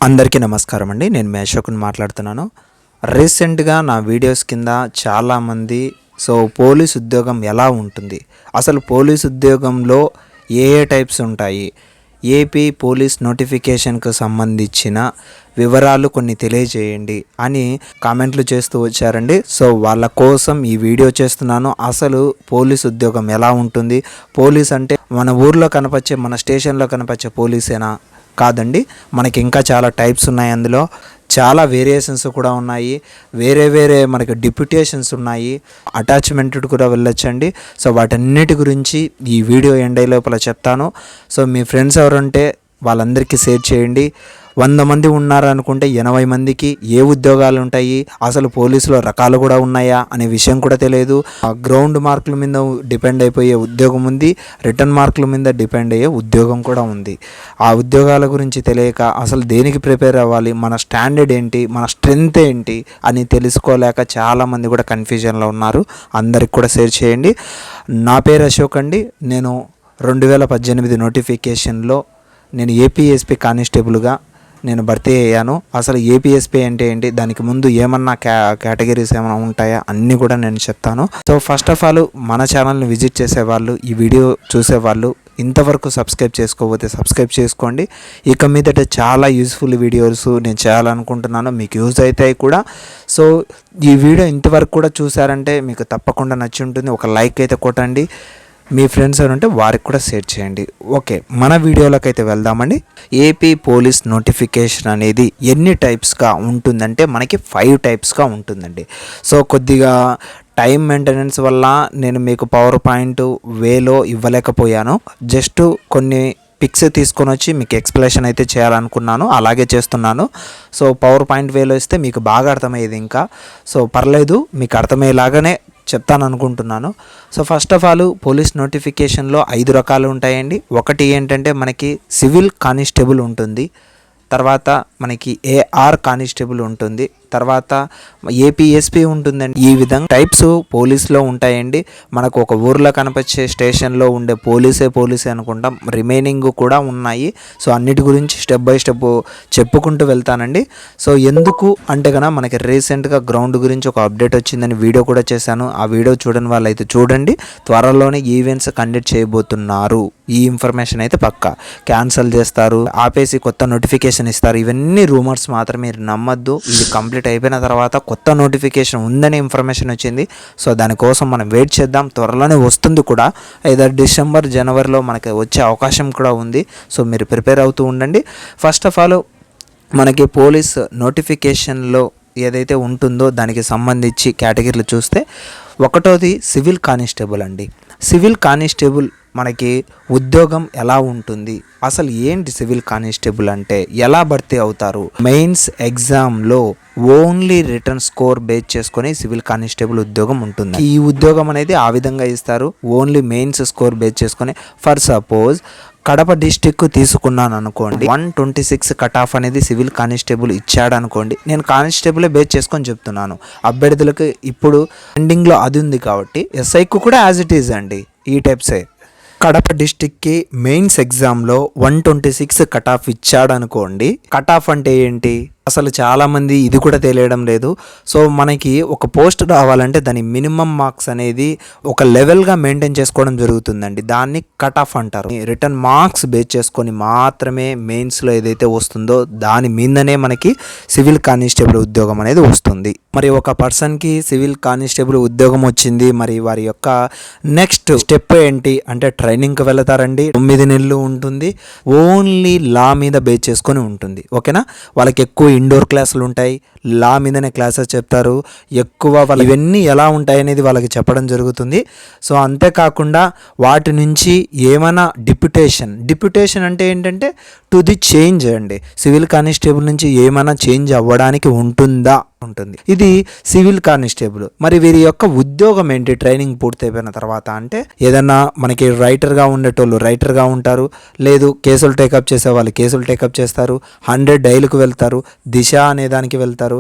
అందరికీ నమస్కారం అండి. నేను మేషకుని మాట్లాడుతున్నాను. రీసెంట్గా నా వీడియోస్ కింద చాలామంది పోలీస్ ఉద్యోగం ఎలా ఉంటుంది, అసలు పోలీస్ ఉద్యోగంలో ఏ టైప్స్ ఉంటాయి, ఏపీ పోలీస్ నోటిఫికేషన్కు సంబంధించిన వివరాలు కొన్ని తెలియజేయండి అని కామెంట్లు చేస్తూ వచ్చారండి. వాళ్ళ కోసం ఈ వీడియో చేస్తున్నాను. అసలు పోలీస్ ఉద్యోగం ఎలా ఉంటుంది, పోలీస్ అంటే మన ఊర్లో కనపచ్చే మన స్టేషన్లో కనపచ్చే పోలీసేనా? కాదండి, మనకి ఇంకా చాలా టైప్స్ ఉన్నాయి. అందులో చాలా వేరియేషన్స్ కూడా ఉన్నాయి. వేరే మనకి డిప్యుటేషన్స్ ఉన్నాయి, అటాచ్మెంటెడ్ కూడా వెళ్ళొచ్చండి. వాటన్నిటి గురించి ఈ వీడియో ఎండ్ అయ్యే లోపల చెప్తాను. మీ ఫ్రెండ్స్ ఎవరుంటే వాళ్ళందరికీ షేర్ చేయండి. 100 మంది ఉన్నారనుకుంటే 80 మందికి ఏ ఉద్యోగాలు ఉంటాయి, అసలు పోలీసులో రకాలు కూడా ఉన్నాయా అనే విషయం కూడా తెలియదు. గ్రౌండ్ మార్కుల మీద డిపెండ్ అయిపోయే ఉద్యోగం ఉంది, రిటర్న్ మార్కుల మీద డిపెండ్ అయ్యే ఉద్యోగం కూడా ఉంది. ఆ ఉద్యోగాల గురించి తెలియక అసలు దేనికి ప్రిపేర్ అవ్వాలి, మన స్టాండర్డ్ ఏంటి, మన స్ట్రెంగ్త్ ఏంటి అని తెలుసుకోలేక చాలామంది కూడా కన్ఫ్యూజన్లో ఉన్నారు. అందరికి కూడా షేర్ చేయండి. నా పేరు అశోక్ అండి. నేను 2018 నోటిఫికేషన్లో నేను ఏపీఎస్పీ కానిస్టేబుల్గా నేను భర్తీ అయ్యాను. అసలు ఏపీఎస్పీ అంటే ఏంటి, దానికి ముందు ఏమన్నా కేటగిరీస్ ఏమైనా ఉంటాయా అన్నీ కూడా నేను చెప్తాను. ఫస్ట్ ఆఫ్ ఆల్ మన ఛానల్ని విజిట్ చేసేవాళ్ళు, ఈ వీడియో చూసేవాళ్ళు ఇంతవరకు సబ్స్క్రైబ్ చేసుకోకపోతే సబ్స్క్రైబ్ చేసుకోండి. ఇక మీదట చాలా యూస్ఫుల్ వీడియోస్ నేను చేయాలనుకుంటున్నాను, మీకు యూజ్ అవుతాయి కూడా. ఈ వీడియో ఇంతవరకు కూడా చూసారంటే మీకు తప్పకుండా నచ్చి ఉంటుంది. ఒక లైక్ అయితే కొట్టండి. మీ ఫ్రెండ్స్ ఎవరంటే వారికి కూడా షేర్ చేయండి. ఓకే, మన వీడియోలోకి అయితే వెళ్దామండి. ఏపీ పోలీస్ నోటిఫికేషన్ అనేది ఎన్ని టైప్స్గా ఉంటుందంటే మనకి 5 టైప్స్గా ఉంటుందండి. కొద్దిగా టైం మెయింటెనెన్స్ వల్ల నేను మీకు పవర్ పాయింట్ వేలో ఇవ్వలేకపోయాను. జస్ట్ కొన్ని పిక్స్ తీసుకొని వచ్చి మీకు ఎక్స్ప్లెనేషన్ అయితే చేయాలనుకున్నాను, అలాగే చేస్తున్నాను. పవర్ పాయింట్ వేలో ఇస్తే మీకు బాగా అర్థమయ్యేది. ఇంకా పర్లేదు, మీకు అర్థమయ్యేలాగానే చెప్తాను అనుకుంటున్నాను. ఫస్ట్ ఆఫ్ ఆల్ పోలీస్ నోటిఫికేషన్లో 5 రకాలు ఉంటాయండి. ఒకటి ఏంటంటే మనకి సివిల్ కానిస్టేబుల్ ఉంటుంది, తర్వాత మనకి ఏఆర్ కానిస్టేబుల్ ఉంటుంది, తర్వాత ఏపీఎస్పీ ఉంటుందండి. ఈ విధంగా టైప్స్ పోలీస్లో ఉంటాయండి. మనకు ఒక ఊర్లో కనిపించే స్టేషన్లో ఉండే పోలీసే అనుకుంటాం, రిమైనింగ్ కూడా ఉన్నాయి. అన్నిటి గురించి స్టెప్ బై స్టెప్ చెప్పుకుంటూ వెళ్తానండి. ఎందుకు అంటే కనుక మనకి రీసెంట్గా గ్రౌండ్ గురించి ఒక అప్డేట్ వచ్చిందని వీడియో కూడా చేశాను. ఆ వీడియో చూడని వాళ్ళైతే చూడండి. త్వరలోనే ఈవెంట్స్ కండక్ట్ చేయబోతున్నారు. ఈ ఇన్ఫర్మేషన్ అయితే పక్కా క్యాన్సిల్ చేస్తారు, ఆపేసి కొత్త నోటిఫికేషన్ ఇస్తారు. ఇవన్నీ రూమర్స్ మాత్రమే, మీరు నమ్మద్దు. ఇది కంప్లీట్ అయిపోయిన తర్వాత కొత్త నోటిఫికేషన్ ఉందని ఇన్ఫర్మేషన్ వచ్చింది. దానికోసం మనం వెయిట్ చేద్దాం. త్వరలోనే వస్తుంది కూడా, ఐదర్ డిసెంబర్ జనవరిలో మనకి వచ్చే అవకాశం కూడా ఉంది. మీరు ప్రిపేర్ అవుతూ ఉండండి. ఫస్ట్ ఆఫ్ ఆల్ మనకి పోలీస్ నోటిఫికేషన్లో ఏదైతే ఉంటుందో దానికి సంబంధించి కేటగిరీలు చూస్తే, ఒకటోది సివిల్ కానిస్టేబుల్ అండి. సివిల్ కానిస్టేబుల్ మనకి ఉద్యోగం ఎలా ఉంటుంది, అసలు ఏంటి సివిల్ కానిస్టేబుల్ అంటే, ఎలా భర్తీ అవుతారు? మెయిన్స్ ఎగ్జామ్లో ఓన్లీ రిటర్న్ స్కోర్ బేస్ చేసుకొని సివిల్ కానిస్టేబుల్ ఉద్యోగం ఉంటుంది. ఈ ఉద్యోగం అనేది ఆ విధంగా ఇస్తారు, ఓన్లీ మెయిన్స్ స్కోర్ బేస్ చేసుకొని. ఫర్ సపోజ్ కడప డిస్టిక్ తీసుకున్నాను అనుకోండి, 126 కట్ ఆఫ్ అనేది సివిల్ కానిస్టేబుల్ ఇచ్చాడు అనుకోండి. నేను కానిస్టేబులే బేస్ చేసుకొని చెప్తున్నాను. అభ్యర్థులకు ఇప్పుడు ఎండింగ్లో అది ఉంది కాబట్టి ఎస్ఐకు కూడా యాజ్ ఇట్ ఈజ్ అండి. ఈ టైప్సే కడప డిస్టిక్కి మెయిన్స్ ఎగ్జామ్లో 126 కట్ ఆఫ్ ఇచ్చాడు అనుకోండి. కట్ ఆఫ్ అంటే ఏంటి అసలు చాలామంది ఇది కూడా తెలియడం లేదు. మనకి ఒక పోస్ట్ రావాలంటే దాని మినిమం మార్క్స్ అనేది ఒక లెవెల్గా మెయింటైన్ చేసుకోవడం జరుగుతుందండి. దాన్ని కట్ ఆఫ్ అంటారు. రిటర్న్ మార్క్స్ బేస్ చేసుకొని మాత్రమే మెయిన్స్లో ఏదైతే వస్తుందో దాని మీదనే మనకి సివిల్ కానిస్టేబుల్ ఉద్యోగం అనేది వస్తుంది. మరి ఒక పర్సన్కి సివిల్ కానిస్టేబుల్ ఉద్యోగం వచ్చింది, మరి వారి యొక్క నెక్స్ట్ స్టెప్ ఏంటి అంటే ట్రైనింగ్కి వెళతారండి. 9 నెలలు ఉంటుంది, ఓన్లీ లా మీద బేస్ చేసుకొని ఉంటుంది. ఓకేనా, వాళ్ళకి ఎక్కువ ఇండోర్ క్లాసులు ఉంటాయి, లా మీదనే క్లాసెస్ చెప్తారు ఎక్కువ. ఇవన్నీ ఎలా ఉంటాయి అనేది వాళ్ళకి చెప్పడం జరుగుతుంది. అంతేకాకుండా వాటి నుంచి ఏమైనా డిప్యుటేషన్ అంటే ఏంటంటే టు ది చేంజ్ అండి. సివిల్ కానిస్టేబుల్ నుంచి ఏమైనా చేంజ్ అవ్వడానికి ఉంటుంది. ఇది సివిల్ కానిస్టేబుల్. మరి వీరి యొక్క ఉద్యోగం ఏంటి ట్రైనింగ్ పూర్తయిపోయిన తర్వాత అంటే, ఏదన్నా మనకి రైటర్గా ఉండేటోళ్ళు రైటర్గా ఉంటారు, లేదు కేసులు టేకప్ చేసే వాళ్ళు కేసులు టేకప్ చేస్తారు, 100 డైల్కి వెళ్తారు, దిశ అనే దానికి వెళ్తారు.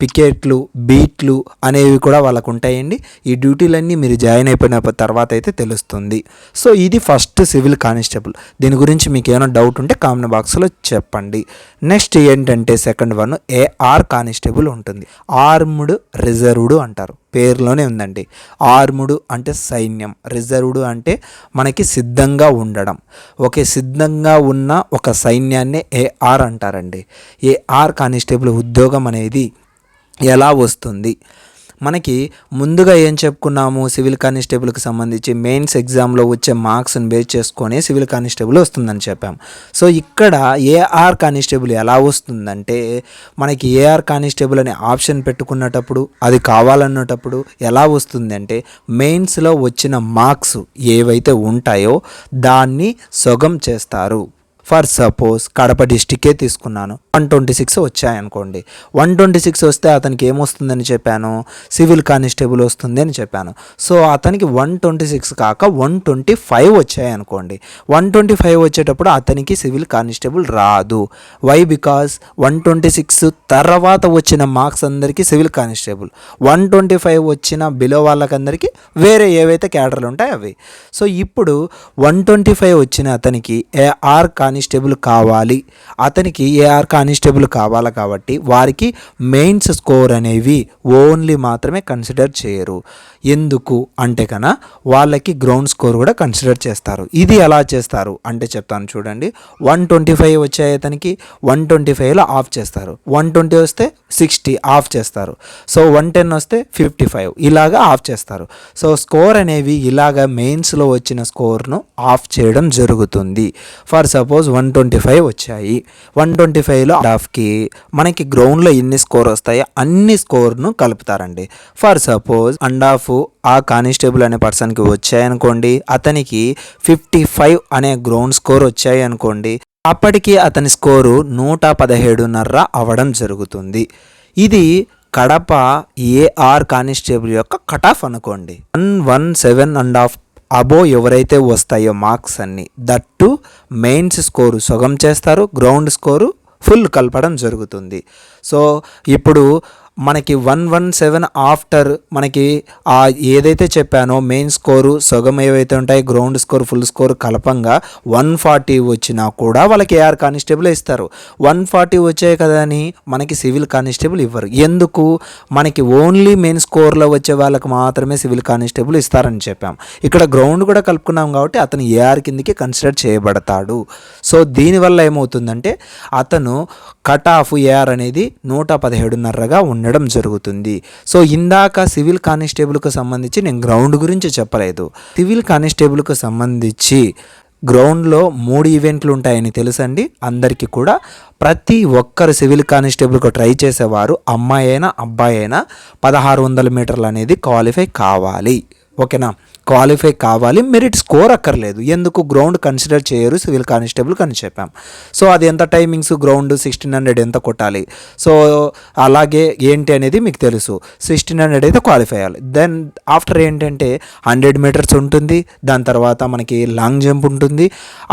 పికెట్లు, బీట్లు అనేవి కూడా వాళ్ళకు ఉంటాయండి. ఈ డ్యూటీలన్నీ మీరు జాయిన్ అయిపోయిన తర్వాత అయితే తెలుస్తుంది. సో ఇది ఫస్ట్ సివిల్ కానిస్టేబుల్. దీని గురించి మీకు ఏమైనా డౌట్ ఉంటే కామెంట్ బాక్స్లో చెప్పండి. నెక్స్ట్ ఏంటంటే సెకండ్ వన్ ఏఆర్ కానిస్టేబుల్ ఉంటుంది. ఆర్మ్డ్ రిజర్వ్డ్ అంటారు, పేరులోనే ఉందండి. ఆర్ముడు అంటే సైన్యం, రిజర్వ్డ్ అంటే మనకి సిద్ధంగా ఉండడం. ఓకే, సిద్ధంగా ఉన్న ఒక సైన్యాన్ని ఏఆర్ అంటారండి. ఏఆర్ కానిస్టేబుల్ ఉద్యోగం అనేది ఎలా వస్తుంది? మనకి ముందుగా ఏం చెప్పుకున్నాము, సివిల్ కానిస్టేబుల్కి సంబంధించి మెయిన్స్ ఎగ్జామ్లో వచ్చే మార్క్స్ని బేస్ చేసుకొని సివిల్ కానిస్టేబుల్ వస్తుందని చెప్పాం. సో ఇక్కడ ఏఆర్ కానిస్టేబుల్ ఎలా వస్తుందంటే, మనకి ఏఆర్ కానిస్టేబుల్ అనే ఆప్షన్ పెట్టుకున్నటప్పుడు, అది కావాలన్నటప్పుడు ఎలా వస్తుందంటే, మెయిన్స్లో వచ్చిన మార్క్స్ ఏవైతే ఉంటాయో దాన్ని సగం చేస్తారు. ఫర్ సపోజ్ కడప డిస్టిక్కే తీసుకున్నాను, 126 వచ్చాయనుకోండి. 126 వస్తే అతనికి ఏమొస్తుందని చెప్పాను, సివిల్ కానిస్టేబుల్ వస్తుంది అని చెప్పాను. సో అతనికి 126 కాక 125 వచ్చాయనుకోండి. 125 వచ్చేటప్పుడు అతనికి సివిల్ కానిస్టేబుల్ రాదు. వై? బికాస్ 126 తర్వాత వచ్చిన మార్క్స్ అందరికీ సివిల్ కానిస్టేబుల్, 125 వచ్చిన బిలో వాళ్ళకందరికీ వేరే ఏవైతే క్యాడర్లు ఉంటాయో అవి. సో ఇప్పుడు 125 వచ్చిన అతనికి ఏఆర్ కానిస్టేబుల్ కావాలి, అతనికి ఏఆర్ కానిస్టేబుల్ కావాలి. కాబట్టి వారికి మెయిన్స్ స్కోర్ అనేవి ఓన్లీ మాత్రమే కన్సిడర్ చేయరు. ఎందుకు అంటే కన్నా వాళ్ళకి గ్రౌండ్ స్కోర్ కూడా కన్సిడర్ చేస్తారు. ఇది ఎలా చేస్తారు అంటే చెప్తాను చూడండి. 125 వచ్చాయి అతనికి, 125లో ఆఫ్ చేస్తారు. 120 వస్తే 60 ఆఫ్ చేస్తారు. సో 110 వస్తే 55 ఇలాగా ఆఫ్ చేస్తారు. సో స్కోర్ అనేవి ఇలాగా మెయిన్స్లో వచ్చిన స్కోర్ను ఆఫ్ చేయడం జరుగుతుంది. ఫర్ సపోజ్ 125 వచ్చాయి, 125లో హాఫ్కి మనకి గ్రౌండ్లో ఎన్ని స్కోర్ వస్తాయో అన్ని స్కోర్ను కలుపుతారండి. ఫర్ సపోజ్ అండ్ హాఫ్ ఆ కానిస్టేబుల్ అనే పర్సన్కి వచ్చాయనుకోండి, అతనికి 55 అనే గ్రౌండ్ స్కోర్ వచ్చాయి అనుకోండి, అప్పటికి అతని స్కోరు 117.5 అవ్వడం జరుగుతుంది. ఇది కడప ఏఆర్ కానిస్టేబుల్ యొక్క కట్ ఆఫ్ అనుకోండి. 117.5 అబో ఎవరైతే వస్తాయో మార్క్స్ అన్ని, దట్టు మెయిన్స్ స్కోరు సగం చేస్తారు, గ్రౌండ్ స్కోరు ఫుల్ కలపడం జరుగుతుంది. సో ఇప్పుడు మనకి 117 ఆఫ్టర్ మనకి ఆ ఏదైతే చెప్పానో మెయిన్ స్కోరు సగం ఏవైతే ఉంటాయి, గ్రౌండ్ స్కోర్ ఫుల్ స్కోర్ కలపంగా 140 వచ్చినా కూడా వాళ్ళకి ఏఆర్ కానిస్టేబుల్ ఇస్తారు. 140 వచ్చాయి కదా అని మనకి సివిల్ కానిస్టేబుల్ ఇవ్వరు. ఎందుకు? మనకి ఓన్లీ మెయిన్ స్కోర్లో వచ్చే వాళ్ళకి మాత్రమే సివిల్ కానిస్టేబుల్ ఇస్తారని చెప్పాం. ఇక్కడ గ్రౌండ్ కూడా కలుపుకున్నాం కాబట్టి అతను ఏఆర్ కిందకి కన్సిడర్ చేయబడతాడు. సో దీనివల్ల ఏమవుతుందంటే అతను కట్ ఆఫ్ ఏఆర్ అనేది 117.5గా ఉండడం జరుగుతుంది. సో ఇందాక సివిల్ కానిస్టేబుల్కి సంబంధించి నేను గ్రౌండ్ గురించి చెప్పలేదు. సివిల్ కానిస్టేబుల్కి సంబంధించి గ్రౌండ్లో 3 ఈవెంట్లు ఉంటాయని తెలుసండి అందరికీ కూడా. ప్రతి ఒక్కరు సివిల్ కానిస్టేబుల్కి ట్రై చేసేవారు, అమ్మాయి అయినా అబ్బాయి అయినా 1600 మీటర్లు అనేది క్వాలిఫై కావాలి. ఓకేనా, క్వాలిఫై కావాలి, మెరిట్ స్కోర్ అక్కర్లేదు. ఎందుకు? గ్రౌండ్ కన్సిడర్ చేయరు సివిల్ కానిస్టేబుల్కి అని చెప్పాం. సో అది ఎంత టైమింగ్స్, గ్రౌండ్ 1600 ఎంత కొట్టాలి, సో అలాగే ఏంటి అనేది మీకు తెలుసు. 1600 అయితే క్వాలిఫై అవ్వాలి. దెన్ ఆఫ్టర్ ఏంటంటే 100 మీటర్స్ ఉంటుంది, దాని తర్వాత మనకి లాంగ్ జంప్ ఉంటుంది.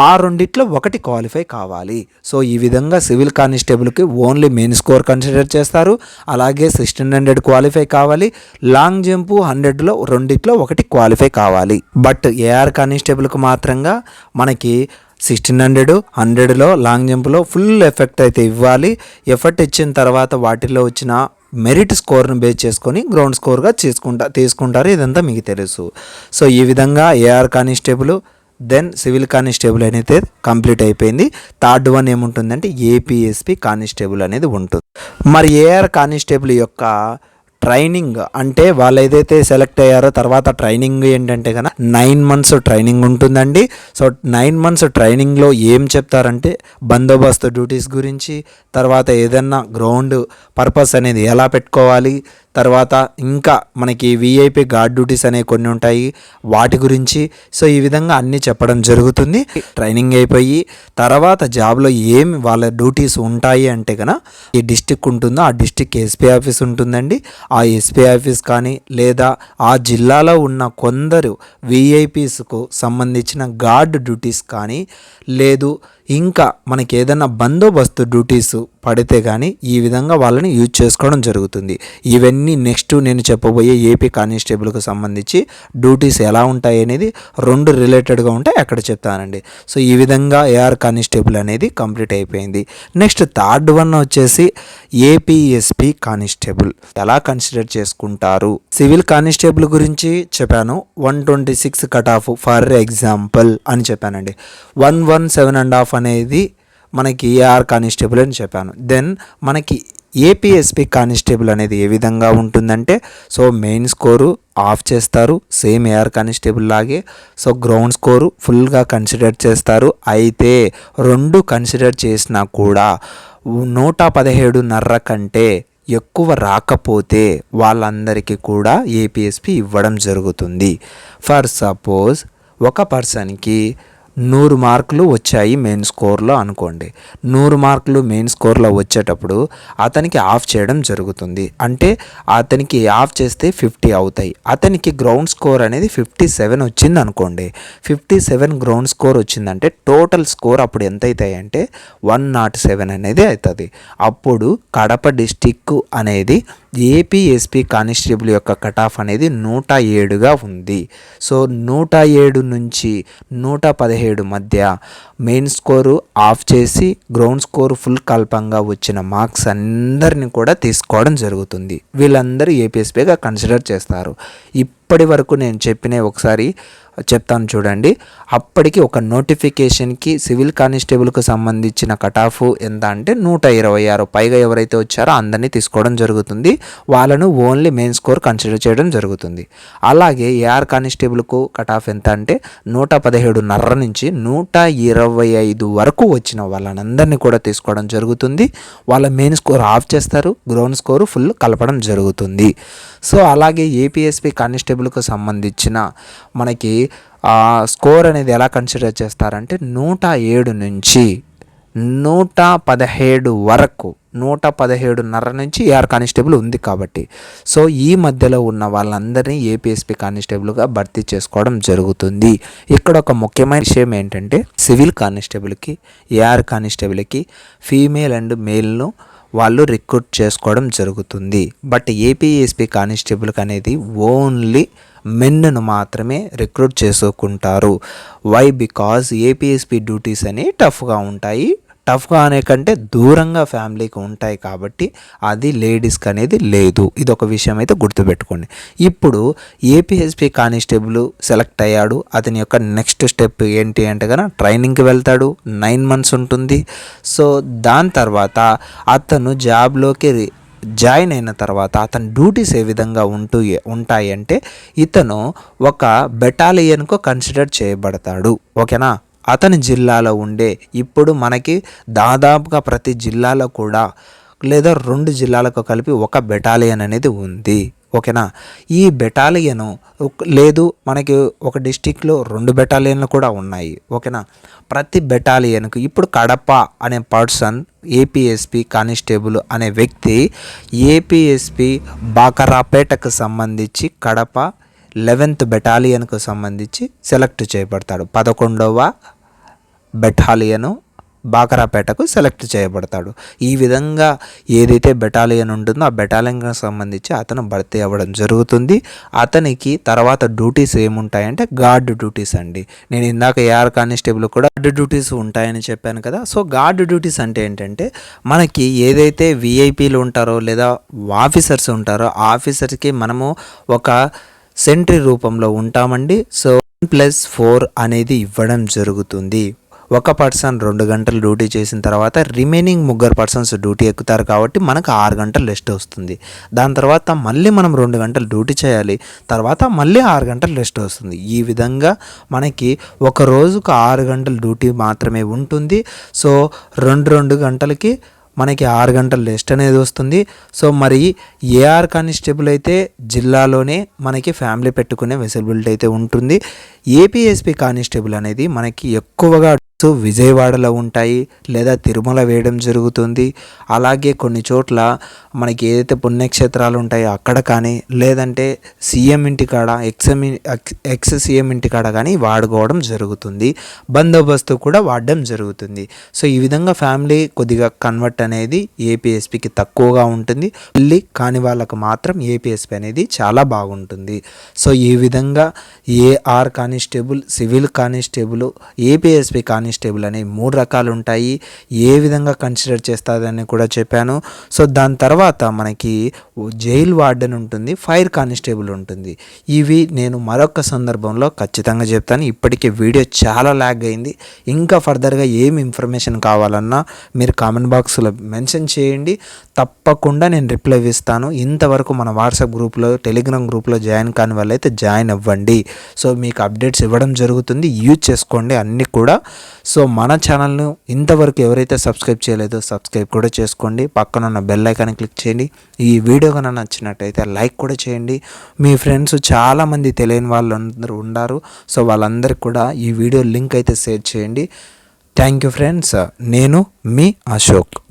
ఆ రెండిట్లో ఒకటి క్వాలిఫై కావాలి. సో ఈ విధంగా సివిల్ కానిస్టేబుల్కి ఓన్లీ మెయిన్ స్కోర్ కన్సిడర్ చేస్తారు, అలాగే 1600 క్వాలిఫై కావాలి, లాంగ్ జంప్ 100లో రెండిట్లో ఒకటి క్వాలిఫై కావాలి. బట్ ఏఆర్ కానిస్టేబుల్కి మాత్రంగా మనకి 1600, 100లో లాంగ్ జంప్లో ఫుల్ ఎఫెక్ట్ అయితే ఇవ్వాలి. ఎఫర్ట్ ఇచ్చిన తర్వాత వాటిలో వచ్చిన మెరిట్ స్కోర్ను బేస్ చేసుకొని గ్రౌండ్ స్కోర్గా తీసుకుంటారు. ఇదంతా మీకు తెలుసు. సో ఈ విధంగా AR constable then civil constable అనేది కంప్లీట్ అయిపోయింది. థర్డ్ వన్ ఏముంటుందంటే ఏపీఎస్పీ కానిస్టేబుల్ అనేది ఉంటుంది. మరి ఏఆర్ కానిస్టేబుల్ యొక్క ట్రైనింగ్ అంటే వాళ్ళు ఏదైతే సెలెక్ట్ అయ్యారో తర్వాత ట్రైనింగ్ ఏంటంటే కనుక 9 months ట్రైనింగ్ ఉంటుందండి. సో 9 months ట్రైనింగ్లో ఏం చెప్తారంటే బందోబస్తు డ్యూటీస్ గురించి, తర్వాత ఏదన్నా గ్రౌండ్ పర్పస్ అనేది ఎలా పెట్టుకోవాలి, తర్వాత ఇంకా మనకి విఐపి గార్డ్ డ్యూటీస్ అనేవి కొన్ని ఉంటాయి వాటి గురించి. సో ఈ విధంగా అన్నీ చెప్పడం జరుగుతుంది. ట్రైనింగ్ అయిపోయి తర్వాత జాబ్లో ఏమి వాళ్ళ డ్యూటీస్ ఉంటాయి అంటే కనుక ఈ డిస్టిక్ ఉంటుందో ఆ డిస్టిక్ ఎస్పీ ఆఫీస్ ఉంటుందండి. ఆ ఎస్పీ ఆఫీస్ కానీ లేదా ఆ జిల్లాలో ఉన్న కొందరు విఐపీస్కు సంబంధించిన గార్డ్ డ్యూటీస్ కానీ లేదు ఇంకా మనకి ఏదైనా బందోబస్తు డ్యూటీసు పడితే కానీ ఈ విధంగా వాళ్ళని యూజ్ చేసుకోవడం జరుగుతుంది. ఇవన్నీ నెక్స్ట్ నేను చెప్పబోయే ఏపీ కానిస్టేబుల్కి సంబంధించి డ్యూటీస్ ఎలా ఉంటాయి అనేది 2 రిలేటెడ్గా ఉంటాయి, అక్కడ చెప్తానండి. సో ఈ విధంగా ఏఆర్ కానిస్టేబుల్ అనేది కంప్లీట్ అయిపోయింది. నెక్స్ట్ థర్డ్ వన్ వచ్చేసి ఏపీఎస్పీ కానిస్టేబుల్ ఎలా కన్సిడర్ చేసుకుంటారు. సివిల్ కానిస్టేబుల్ గురించి చెప్పాను, 126 కట్ ఆఫ్ ఫర్ ఎగ్జాంపుల్ అని చెప్పానండి. 117.5 అనేది మనకి ఏఆర్ కానిస్టేబుల్ అని చెప్పాను. దెన్ మనకి ఏపీఎస్పీ కానిస్టేబుల్ అనేది ఏ విధంగా ఉంటుందంటే, సో మెయిన్ స్కోరు ఆఫ్ చేస్తారు సేమ్ ఏఆర్ కానిస్టేబుల్ లాగే. సో గ్రౌండ్ స్కోరు ఫుల్గా కన్సిడర్ చేస్తారు. అయితే 2 కన్సిడర్ చేసినా కూడా 117.5 కంటే ఎక్కువ రాకపోతే వాళ్ళందరికీ కూడా ఏపీఎస్పీ ఇవ్వడం జరుగుతుంది. ఫర్ సపోజ్ ఒక పర్సన్కి 100 మార్కులు వచ్చాయి మెయిన్ స్కోర్లో అనుకోండి. 100 మార్కులు మెయిన్ స్కోర్లో వచ్చేటప్పుడు అతనికి ఆఫ్ చేయడం జరుగుతుంది. అంటే అతనికి ఆఫ్ చేస్తే 50 అవుతాయి. అతనికి గ్రౌండ్ స్కోర్ అనేది 57 వచ్చింది అనుకోండి. 57 గ్రౌండ్ స్కోర్ వచ్చిందంటే టోటల్ స్కోర్ అప్పుడు ఎంత అవుతాయి అంటే 107 అనేది అవుతుంది. అప్పుడు కడప డిస్టిక్ అనేది ఏపీఎస్పీ కానిస్టేబుల్ యొక్క కట్ ఆఫ్ అనేది 107గా ఉంది. సో 107 నుంచి 117 మధ్య మెయిన్ స్కోరు ఆఫ్ చేసి గ్రౌండ్ స్కోరు ఫుల్ కల్పంగా వచ్చిన మార్క్స్ అందరిని కూడా తీసుకోవడం జరుగుతుంది. వీళ్ళందరూ ఏపీఎస్పీగా కన్సిడర్ చేస్తారు. ఇప్పటి వరకు నేను చెప్పినవి ఒకసారి చెప్తాను చూడండి. అప్పటికి ఒక నోటిఫికేషన్కి సివిల్ కానిస్టేబుల్కి సంబంధించిన కట్ ఆఫ్ ఎంత అంటే 126 పైగా ఎవరైతే వచ్చారో అందరినీ తీసుకోవడం జరుగుతుంది. వాళ్ళను ఓన్లీ మెయిన్ స్కోర్ కన్సిడర్ చేయడం జరుగుతుంది. అలాగే ఏఆర్ కానిస్టేబుల్కు కట్ ఆఫ్ ఎంత అంటే 117.5 నుంచి 125 వరకు వచ్చిన వాళ్ళనందరినీ కూడా తీసుకోవడం జరుగుతుంది. వాళ్ళ మెయిన్ స్కోర్ ఆఫ్ చేస్తారు, గ్రౌండ్ స్కోరు ఫుల్ కలపడం జరుగుతుంది. సో అలాగే ఏపీఎస్పీ కానిస్టేబుల్కు సంబంధించిన మనకి స్కోర్ అనేది ఎలా కన్సిడర్ చేస్తారంటే 107 నుంచి 117 వరకు 117.5 నుంచి ఏఆర్ కానిస్టేబుల్ ఉంది కాబట్టి సో ఈ మధ్యలో ఉన్న వాళ్ళందరినీ ఏపీఎస్పీ కానిస్టేబుల్గా భర్తీ చేసుకోవడం జరుగుతుంది. ఇక్కడ ఒక ముఖ్యమైన విషయం ఏంటంటే సివిల్ కానిస్టేబుల్కి ఏఆర్ కానిస్టేబుల్కి ఫీమేల్ అండ్ మేల్ను వాళ్ళు రిక్రూట్ చేసుకోవడం జరుగుతుంది. బట్ ఏపీఎస్పీ కానిస్టేబుల్కి అనేది ఓన్లీ మెన్ను మాత్రమే రిక్రూట్ చేసుకుంటారు. వై? బికాజ్ ఏపీఎస్పీ డ్యూటీస్ అనేవి టఫ్గా ఉంటాయి. టఫ్గా అనే కంటే దూరంగా ఫ్యామిలీకి ఉంటాయి కాబట్టి అది లేడీస్కి అనేది లేదు. ఇది ఒక విషయం అయితే గుర్తుపెట్టుకోండి. ఇప్పుడు ఏపీఎస్పీ కానిస్టేబుల్ సెలెక్ట్ అయ్యాడు. అతని యొక్క నెక్స్ట్ స్టెప్ ఏంటి అంటే కనుక ట్రైనింగ్కి వెళ్తాడు. 9 months ఉంటుంది. సో దాని తర్వాత అతను జాబ్లోకి జాయిన్ అయిన తర్వాత అతని డ్యూటీస్ ఏ విధంగా ఉంటాయి అంటే ఇతను ఒక బెటాలియన్కు కన్సిడర్ చేయబడతాడు. ఓకేనా? అతని జిల్లాలో ఉండే ఇప్పుడు మనకి దాదాపుగా ప్రతి జిల్లాలో కూడా లేదా 2 జిల్లాలకు కలిపి ఒక బెటాలియన్ అనేది ఉంది. ఓకేనా? ఈ బెటాలియను లేదు మనకి ఒక డిస్టిక్లో 2 బెటాలియన్లు కూడా ఉన్నాయి. ఓకేనా? ప్రతి బెటాలియన్కు ఇప్పుడు కడప అనే పర్సన్ ఏపీఎస్పీ కానిస్టేబుల్ అనే వ్యక్తి ఏపీఎస్పీ బాకరాపేటకు సంబంధించి కడప 11th బెటాలియన్కు సంబంధించి సెలెక్ట్ చేయబడతాడు. 11వ బెటాలియను బాకరాపేటకు సెలెక్ట్ చేయబడతాడు. ఈ విధంగా ఏదైతే బెటాలియన్ ఉంటుందో ఆ బెటాలియన్కి సంబంధించి అతను భర్తీ అవ్వడం జరుగుతుంది. అతనికి తర్వాత డ్యూటీస్ ఏముంటాయంటే గార్డ్ డ్యూటీస్ అండి. నేను ఇందాక ఏఆర్ కానిస్టేబుల్ కూడా గార్డ్ డ్యూటీస్ ఉంటాయని చెప్పాను కదా. సో గార్డ్ డ్యూటీస్ అంటే ఏంటంటే మనకి ఏదైతే విఐపీలు ఉంటారో లేదా ఆఫీసర్స్ ఉంటారో ఆఫీసర్కి మనము ఒక సెంట్రీ రూపంలో ఉంటామండి. సో 1+4 అనేది ఇవ్వడం జరుగుతుంది. ఒక పర్సన్ 2 గంటలు డ్యూటీ చేసిన తర్వాత రిమైనింగ్ 3 పర్సన్స్ డ్యూటీ ఎక్కుతారు కాబట్టి మనకు 6 గంటలు రెస్ట్ వస్తుంది. దాని తర్వాత మళ్ళీ మనం 2 గంటలు డ్యూటీ చేయాలి, తర్వాత మళ్ళీ 6 గంటలు రెస్ట్ వస్తుంది. ఈ విధంగా మనకి ఒక రోజుకు 6 గంటలు డ్యూటీ మాత్రమే ఉంటుంది. సో 2 గంటలకి మనకి 6 గంటలు రెస్ట్ అనేది వస్తుంది. సో మరి ఏఆర్ కానిస్టేబుల్ అయితే జిల్లాలోనే మనకి ఫ్యామిలీ పెట్టుకునే వెసిబిలిటీ అయితే ఉంటుంది. ఏపీఎస్పీ కానిస్టేబుల్ అనేది మనకి ఎక్కువగా విజయవాడలో ఉంటాయి, లేదా తిరుమల వేయడం జరుగుతుంది. అలాగే కొన్ని చోట్ల మనకి ఏదైతే పుణ్యక్షేత్రాలు ఉంటాయో అక్కడ కానీ, లేదంటే సీఎం ఇంటికాడ ఎక్స్ సీఎం ఇంటికాడ కానీ వాడుకోవడం జరుగుతుంది. బందోబస్తు కూడా వాడడం జరుగుతుంది. సో ఈ విధంగా ఫ్యామిలీ కొద్దిగా కన్వర్ట్ అనేది ఏపీఎస్పీకి తక్కువగా ఉంటుంది. పెళ్ళి కాని వాళ్ళకు మాత్రం ఏపీఎస్పీ అనేది చాలా బాగుంటుంది. సో ఈ విధంగా AR constable, civil constable, APSP constable అనే 3 రకాలు ఉంటాయి. ఏ విధంగా కన్సిడర్ చేస్తుందని కూడా చెప్పాను. సో దాని తర్వాత మనకి జైల్ వార్డెన్ ఉంటుంది, ఫైర్ కానిస్టేబుల్ ఉంటుంది. ఇవి నేను మరొక సందర్భంలో ఖచ్చితంగా చెప్తాను. ఇప్పటికే వీడియో చాలా లాగ్ అయింది. ఇంకా ఫర్దర్గా ఏమి ఇన్ఫర్మేషన్ కావాలన్నా మీరు కామెంట్ బాక్స్లో మెన్షన్ చేయండి, తప్పకుండా నేను రిప్లై ఇస్తాను. ఇంతవరకు మన వాట్సాప్ గ్రూప్లో, టెలిగ్రామ్ గ్రూప్లో జాయిన్ కాని వాళ్ళైతే జాయిన్ అవ్వండి. సో మీకు అప్డేట్స్ ఇవ్వడం జరుగుతుంది, యూజ్ చేసుకోండి అన్నీ కూడా. సో మన ఛానల్ను ఇంతవరకు ఎవరైతే సబ్స్క్రైబ్ చేయలేదో సబ్స్క్రైబ్ కూడా చేసుకోండి, పక్కన ఉన్న బెల్ ఐకాన్ క్లిక్ చేయండి. ఈ వీడియో కనుక నచ్చినట్టయితే లైక్ కూడా చేయండి. మీ ఫ్రెండ్స్ చాలామంది తెలియని వాళ్ళు అందరూ ఉన్నారు. సో వాళ్ళందరికీ కూడా ఈ వీడియో లింక్ అయితే షేర్ చేయండి. Thank you friends. నేను మీ అశోక్.